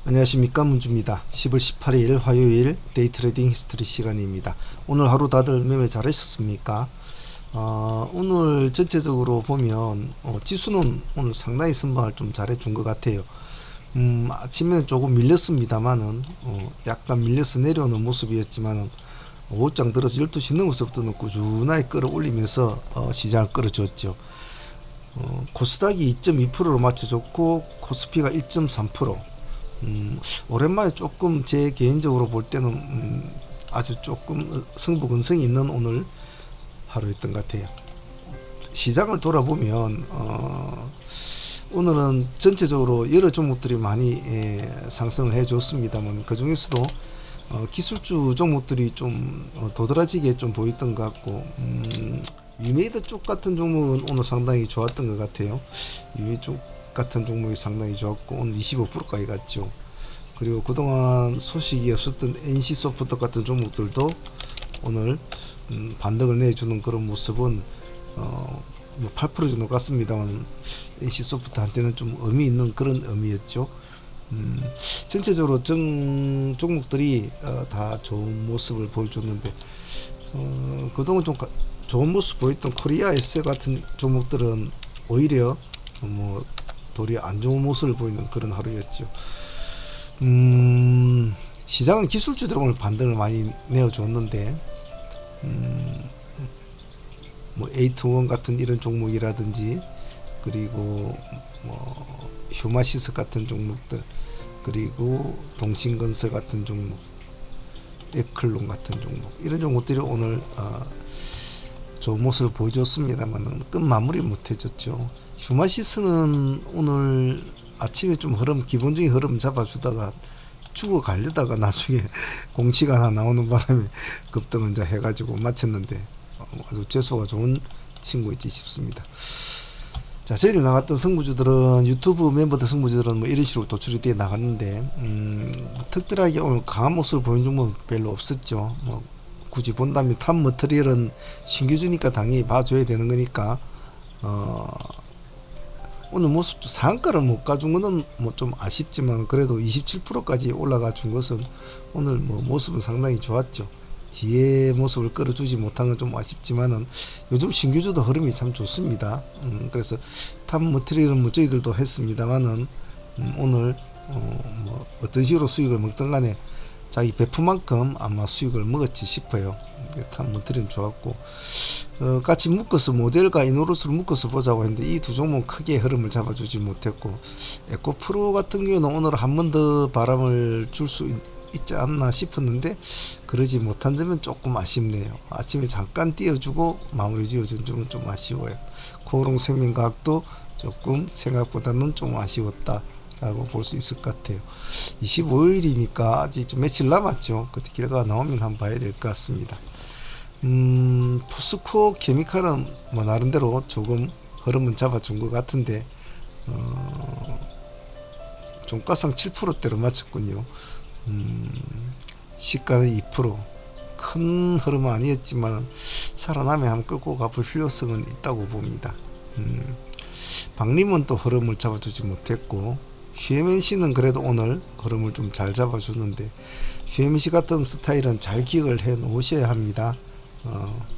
안녕하십니까, 문주입니다. 10월 18일 화요일 데이트레이딩 히스토리 시간입니다. 오늘 하루 다들 매매 잘하셨습니까? 오늘 전체적으로 보면 지수는 오늘 상당히 선방을 좀 잘해준 것 같아요. 아침에는 조금 밀렸습니다만은 약간 밀려서 내려오는 모습이었지만은 오후장 들어서 12시 넘어서부터는 꾸준하게 끌어올리면서 시장을 끌어줬죠. 코스닥이 2.2%로 맞춰줬고 코스피가 1.3%. 오랜만에 조금 제 개인적으로 볼 때는 아주 조금 승부 근성이 있는 오늘 하루였던 것 같아요. 시장을 돌아보면 오늘은 전체적으로 여러 종목들이 많이 상승을 해줬습니다만 그 중에서도 기술주 종목들이 좀 도드라지게 좀 보였던 것 같고 위메이드 쪽 같은 종목은 오늘 상당히 좋았던 것 같아요. 위메이드 쪽 같은 종목이 상당히 좋았고 오늘 25%까지 갔죠. 그리고 그동안 소식이 없었던 NC소프트 같은 종목들도 오늘 반등을 내주는 그런 모습은 8% 정도 갔습니다만 NC소프트한테는 좀 의미 있는 그런 의미였죠. 전체적으로 종목들이 다 좋은 모습을 보여줬는데 그동안 좀 좋은 모습 보였던 코리아 에세 같은 종목들은 오히려 도리어 안 좋은 모습을 보이는 그런 하루였죠. 시장은 기술주들 오늘 반등을 많이 내어줬는데 에이트원 같은 이런 종목이라든지 그리고 휴마시스 같은 종목들 그리고 동신건설 같은 종목 에클론 같은 종목 이런 종목들이 오늘 좋은 모습을 보여줬습니다만 끝 마무리 못해줬죠. 휴마시스는 오늘 아침에 좀 기본적인 흐름 잡아주다가 죽어가려다가 나중에 공시가 하나 나오는 바람에 급등을 이제 해가지고 마쳤는데 아주 재수가 좋은 친구이지 싶습니다. 자, 저희를 나갔던 승부주들은 유튜브 멤버들 승부주들은 이런 식으로 도출이 되어 나갔는데 특별하게 오늘 강한 모습을 보인 종목은 별로 없었죠. 굳이 본다면 탑 머터리얼은 신규주니까 당연히 봐줘야 되는 거니까 오늘 모습 상한가를 못 가준 거는 좀 아쉽지만 그래도 27%까지 올라가 준 것은 오늘 모습은 상당히 좋았죠. 뒤에 모습을 끌어주지 못한 건 좀 아쉽지만은 요즘 신규주도 흐름이 참 좋습니다. 그래서 탑 머터리얼은 저희들도 했습니다만은 오늘 어떤 식으로 수익을 먹든 간에 자기 배프만큼 아마 수익을 먹었지 싶어요. 탑 머터리얼은 좋았고 같이 묶어서 모델과 이노루스를 묶어서 보자고 했는데 이 두 종목은 크게 흐름을 잡아주지 못했고 에코프로 같은 경우는 오늘 한 번 더 바람을 줄 수 있지 않나 싶었는데 그러지 못한 점은 조금 아쉽네요. 아침에 잠깐 띄워주고 마무리 지어준 점은 좀 아쉬워요. 코오롱생명과학도 조금 생각보다는 좀 아쉬웠다 라고 볼 수 있을 것 같아요. 25일이니까 아직 좀 며칠 남았죠. 그때 결과가 나오면 한번 봐야 될 것 같습니다. 포스코 케미칼은 나름대로 조금 흐름은 잡아준 것 같은데 종가상 7%대로 맞췄군요. 시가는 2%. 큰 흐름은 아니었지만 살아나면 한번 끌고 가볼 필요성은 있다고 봅니다. 박림은 또 흐름을 잡아주지 못했고 휴에맨시는 그래도 오늘 흐름을 좀 잘 잡아주는데 휴에맨시 같은 스타일은 잘 기억을 해 놓으셔야 합니다.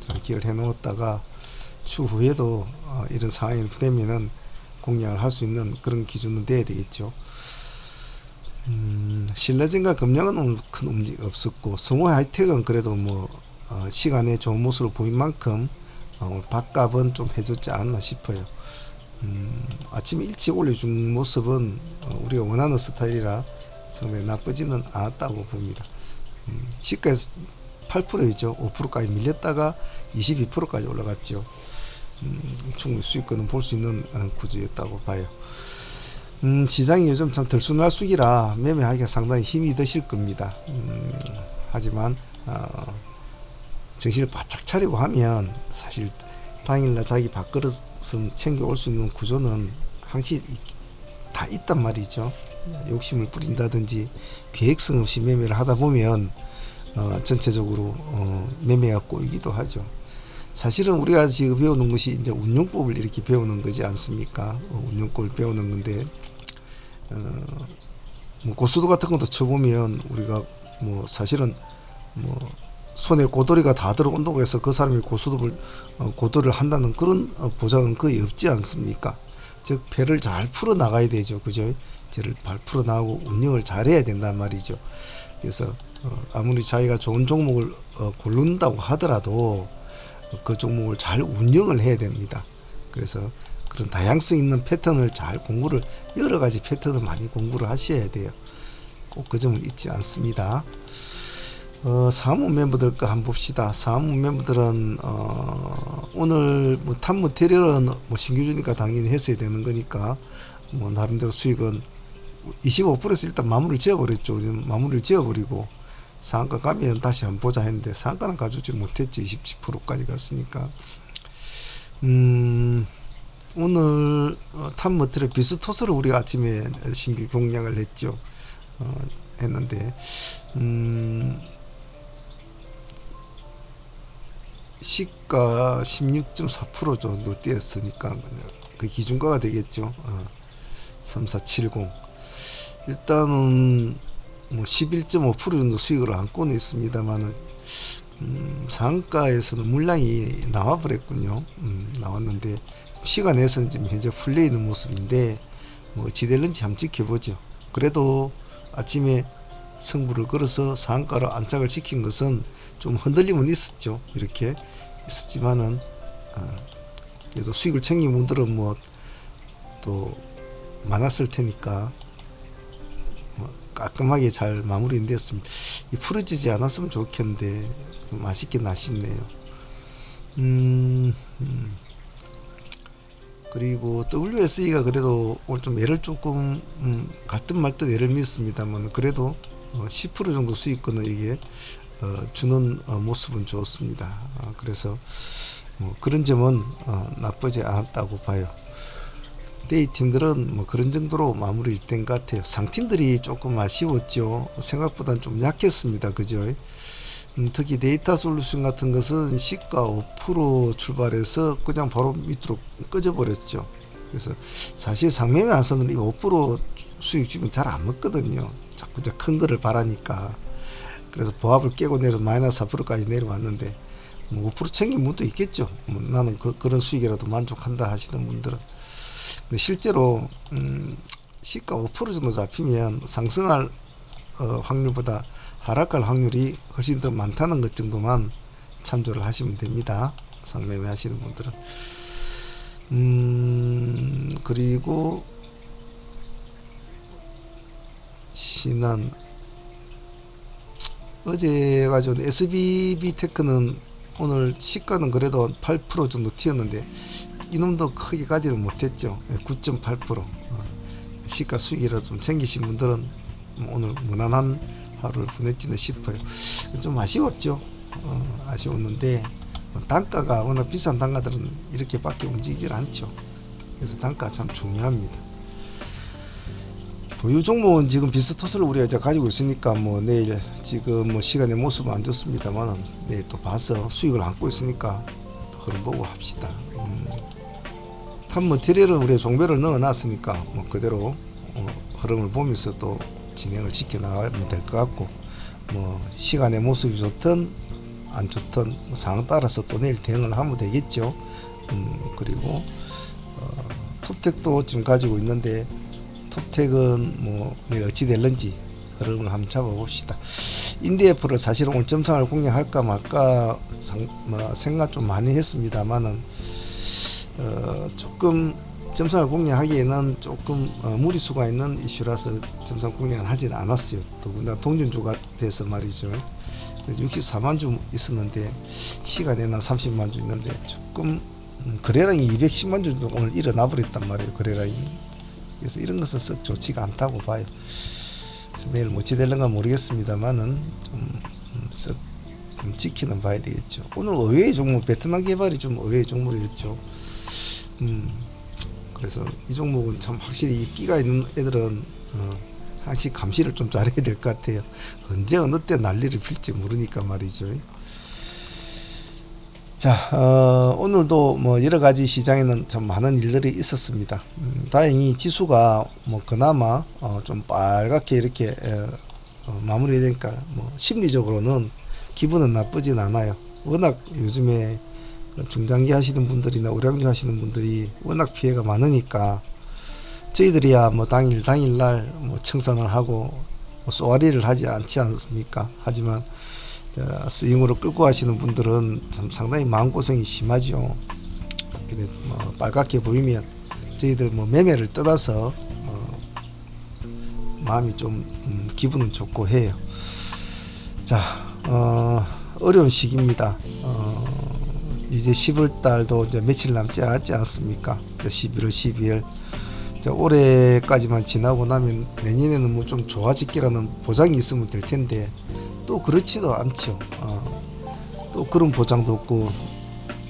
잘 기억을 해 놓았다가 추후에도 이런 상황이 되면은 공략을 할 수 있는 그런 기준은 돼야 되겠죠. 신라젠과 금량은 오늘 큰 움직임 없었고 성호 하이텍은 그래도 시간에 좋은 모습을 보인 만큼 밥값은 좀 해줬지 않나 싶어요. 아침에 일찍 올려준 모습은 우리가 원하는 스타일이라 상당히 나쁘지는 않았다고 봅니다. 시가에서 8%이죠. 5%까지 밀렸다가 22%까지 올라갔죠. 충분히 수익권은 볼 수 있는 구조였다고 봐요. 시장이 요즘 참 들쑥날쑥이라 매매하기가 상당히 힘이 드실 겁니다. 하지만 정신을 바짝 차리고 하면 사실 당일날 자기 밥그릇은 챙겨올 수 있는 구조는 항상 다 있단 말이죠. 욕심을 부린다든지 계획성 없이 매매를 하다 보면 전체적으로 매매가 꼬이기도 하죠. 사실은 우리가 지금 배우는 것이 이제 운용법을 이렇게 배우는 거지 않습니까? 운용법을 배우는 건데 뭐 고수도 같은 것도 쳐보면 우리가 뭐 사실은 뭐 손에 고도리가 다 들어온다고 해서 그 사람이 고도를 한다는 그런 보장은 거의 없지 않습니까? 즉 패를 잘 풀어 나가야 되죠, 그죠? 쟤를 잘 풀어 나가고 운영을 잘해야 된단 말이죠. 그래서 아무리 자기가 좋은 종목을 고른다고 하더라도 그 종목을 잘 운영을 해야 됩니다. 그래서 그런 다양성 있는 패턴을 잘 공부를, 여러 가지 패턴을 많이 공부를 하셔야 돼요. 꼭 그 점을 잊지 않습니다. 사무 멤버들 거 한번 봅시다. 사무 멤버들은 오늘 뭐 탑머티리얼은 뭐 신규 주니까 당연히 했어야 되는 거니까 뭐 나름대로 수익은 25%에서 일단 마무리를 지어버렸죠. 마무리를 지어버리고 상한가 가면 다시 한번 보자 했는데 상한가는 가주지 못했죠. 27%까지 갔으니까. 오늘 탑머티리얼 비스토스를 우리가 아침에 신규 공략을 했죠. 했는데 시가 16.4% 정도 뛰었으니까 그 기준가가 되겠죠. 3470 일단은 뭐 11.5% 정도 수익을 안고는 있습니다만은 상가에서는 물량이 나와버렸군요. 나왔는데 시간에서는 지금 현재 풀려 있는 모습인데 뭐 어찌 될는지 한번 지켜보죠. 그래도 아침에 승부를 걸어서 상가로 안착을 시킨 것은 좀 흔들림은 있었죠. 이렇게 있었지만은 그래도 수익을 챙긴 분들은 뭐 또 많았을 테니까 깔끔하게 잘 마무리됐습니다. 이 풀어지지 않았으면 좋겠는데 좀 아쉽긴 아쉽네요. 그리고 WSE가 그래도 오늘 좀 애를 조금 갈듯 말듯 애를 믿습니다만 그래도 10% 정도 수익권을 이게 주는 모습은 좋습니다. 그래서 뭐 그런 점은 나쁘지 않았다고 봐요. 데이 팀들은 뭐 그런 정도로 마무리된 것 같아요. 상팀들이 조금 아쉬웠죠. 생각보다는 좀 약했습니다. 그죠? 특히 데이터 솔루션 같은 것은 시가 5% 출발해서 그냥 바로 밑으로 꺼져버렸죠. 그래서 사실 상매매 한선은 이 5% 수익 주면 잘 안 먹거든요. 자꾸 이제 큰 거를 바라니까. 그래서 보합을 깨고 내려 마이너스 4%까지 내려왔는데 뭐 5% 챙긴 분도 있겠죠. 뭐 나는 그런 수익이라도 만족한다 하시는 분들은. 근데 실제로 시가 5% 정도 잡히면 상승할 확률보다 하락할 확률이 훨씬 더 많다는 것 정도만 참조를 하시면 됩니다. 상매매 하시는 분들은. 그리고 신한 어제 가지고 SBB테크는 오늘 시가는 그래도 8% 정도 튀었는데 이놈도 크게 가지는 못했죠. 9.8%. 시가 수익이라도 좀 챙기신 분들은 오늘 무난한 하루를 보냈지는 싶어요. 좀 아쉬웠죠. 아쉬웠는데 단가가 워낙 비싼 단가들은 이렇게밖에 움직이질 않죠. 그래서 단가 참 중요합니다. 보유 종목은 지금 비스토스를 우리가 이제 가지고 있으니까 뭐 내일 지금 뭐 시간의 모습은 안 좋습니다만은 내일 또 봐서 수익을 안고 있으니까 흐름 보고 합시다. 탑머티리얼은 우리가 종별을 넣어 놨으니까 뭐 그대로 흐름을 보면서 또 진행을 지켜나가면 될 것 같고 뭐 시간의 모습이 좋든 안 좋든 뭐 상황 따라서 또 내일 대응을 하면 되겠죠. 그리고 톱텍도 지금 가지고 있는데 톱텍은 뭐 내일 어찌 될런지 흐름을 한번 잡아봅시다. 인디애플을 사실 오늘 점상을 공략할까 말까 생각 좀 많이 했습니다만은 조금 점상을 공략하기에는 조금 무리수가 있는 이슈라서 점상 공략을 하지는 않았어요. 더군다나 동전주가 돼서 말이죠. 64만 주 있었는데 시간에는 30만 주 있는데 조금 거래량이 210만 주 정도 오늘 일어나 버렸단 말이에요. 거래량이. 그래서 이런 것은 썩 좋지가 않다고 봐요. 그래서 내일 뭐 어찌 될런가 모르겠습니다만은 썩 지키는 봐야 되겠죠. 오늘 의외의 종목 베트남 개발이 좀 의외의 종목이었죠. 그래서 이 종목은 참 확실히 끼가 있는 애들은 항상 감시를 좀 잘해야 될 것 같아요. 언제 어느 때 난리를 필지 모르니까 말이죠. 자, 오늘도 뭐 여러 가지 시장에는 참 많은 일들이 있었습니다. 다행히 지수가 뭐 그나마 좀 빨갛게 이렇게 마무리되니까 뭐 심리적으로는 기분은 나쁘진 않아요. 워낙 요즘에 중장기 하시는 분들이나 우량주 하시는 분들이 워낙 피해가 많으니까 저희들이야 뭐 당일날 뭐 청산을 하고 뭐 쏘아리를 하지 않지 않습니까? 하지만 스윙으로 끌고 가시는 분들은 참 상당히 마음고생이 심하죠. 근데 뭐 빨갛게 보이면 저희들 뭐 매매를 떠나서 마음이 좀 기분은 좋고 해요. 자, 어려운 시기입니다. 이제 10월 달도 이제 며칠 남지 않지 않습니까? 11월, 12월. 자, 올해까지만 지나고 나면 내년에는 뭐 좀 좋아질기라는 보장이 있으면 될 텐데 또 그렇지도 않죠. 또 그런 보장도 없고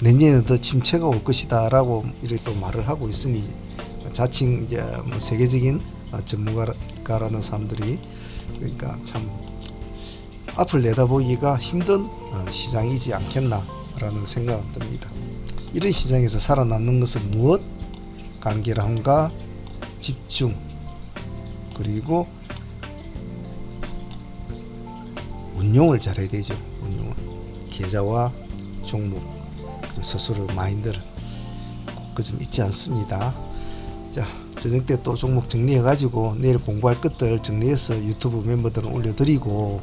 내년에는 더 침체가 올 것이다라고 이렇게 또 말을 하고 있으니 자칭 이제 뭐 세계적인 전문가라는 사람들이 그러니까 참 앞을 내다보기가 힘든 시장이지 않겠나라는 생각이 듭니다. 이런 시장에서 살아남는 것은 무엇? 간결함과 집중 그리고 운용을 잘해야 되죠. 운용을 계좌와 종목 그리고 스스로 마인드를 그 좀 잊지 않습니다. 자, 저녁 때 또 종목 정리해 가지고 내일 공부할 것들 정리해서 유튜브 멤버들은 올려드리고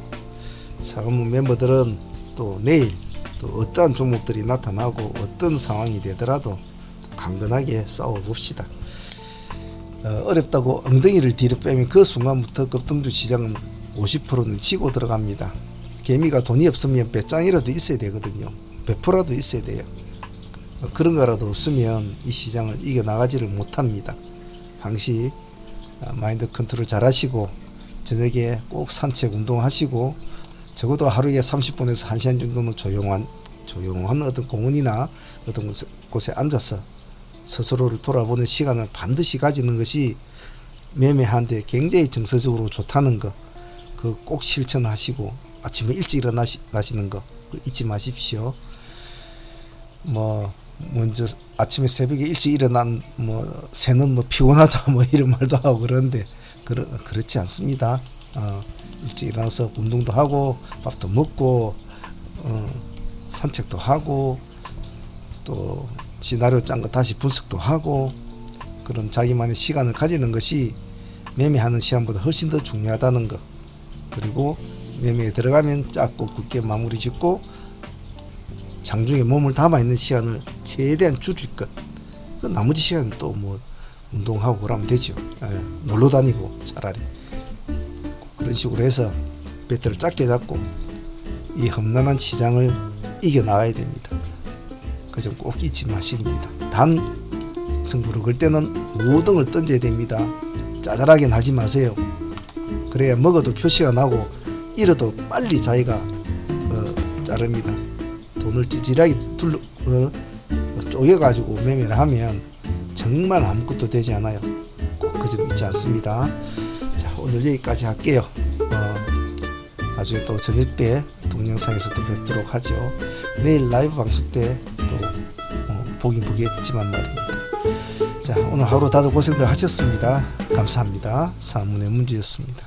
사관문 멤버들은 또 내일 또 어떠한 종목들이 나타나고 어떤 상황이 되더라도 강건하게 싸워봅시다. 어렵다고 엉덩이를 뒤로 빼면 그 순간부터 급등주 시장은 50%는 치고 들어갑니다. 개미가 돈이 없으면 배짱이라도 있어야 되거든요. 배포라도 있어야 돼요. 그런 거라도 없으면 이 시장을 이겨나가지를 못합니다. 항시 마인드 컨트롤 잘 하시고 저녁에 꼭 산책 운동하시고 적어도 하루에 30분에서 1시간 정도는 조용한 어떤 공원이나 어떤 곳에 앉아서 스스로를 돌아보는 시간을 반드시 가지는 것이 매매하는데 굉장히 정서적으로 좋다는 거, 그 꼭 실천하시고 아침에 일찍 일어나시는 거 잊지 마십시오. 뭐 먼저 아침에 새벽에 일찍 일어난 뭐 새는 뭐 피곤하다 뭐 이런 말도 하고 그러는데 그렇지 않습니다. 일찍 일어나서 운동도 하고 밥도 먹고 산책도 하고 또 시나리오 짠 거 다시 분석도 하고 그런 자기만의 시간을 가지는 것이 매매하는 시간보다 훨씬 더 중요하다는 거. 그리고 매매에 들어가면 짧고 굵게 마무리 짓고 장중에 몸을 담아 있는 시간을 최대한 줄일 것. 그 나머지 시간은 또 뭐 운동하고 그러면 되죠. 놀러 다니고 차라리 그런 식으로 해서 배트를 짧게 잡고 이 험난한 시장을 이겨 나가야 됩니다. 그 점 꼭 잊지 마십니다. 단 승부를 걸 때는 우등을 던져야 됩니다. 짜잘하게 하지 마세요. 그래야 먹어도 표시가 나고 잃어도 빨리 자기가 자릅니다. 돈을 찌질하게 쪼개가지고 매매를 하면 정말 아무것도 되지 않아요. 꼭 그 점 잊지 않습니다. 자, 오늘 여기까지 할게요. 나중에 또 저녁 때 동영상에서 또 뵙도록 하죠. 내일 라이브 방송 때 또 보긴 보겠지만 말입니다. 자, 오늘 하루 다들 고생들 하셨습니다. 감사합니다. 사문의 문제였습니다.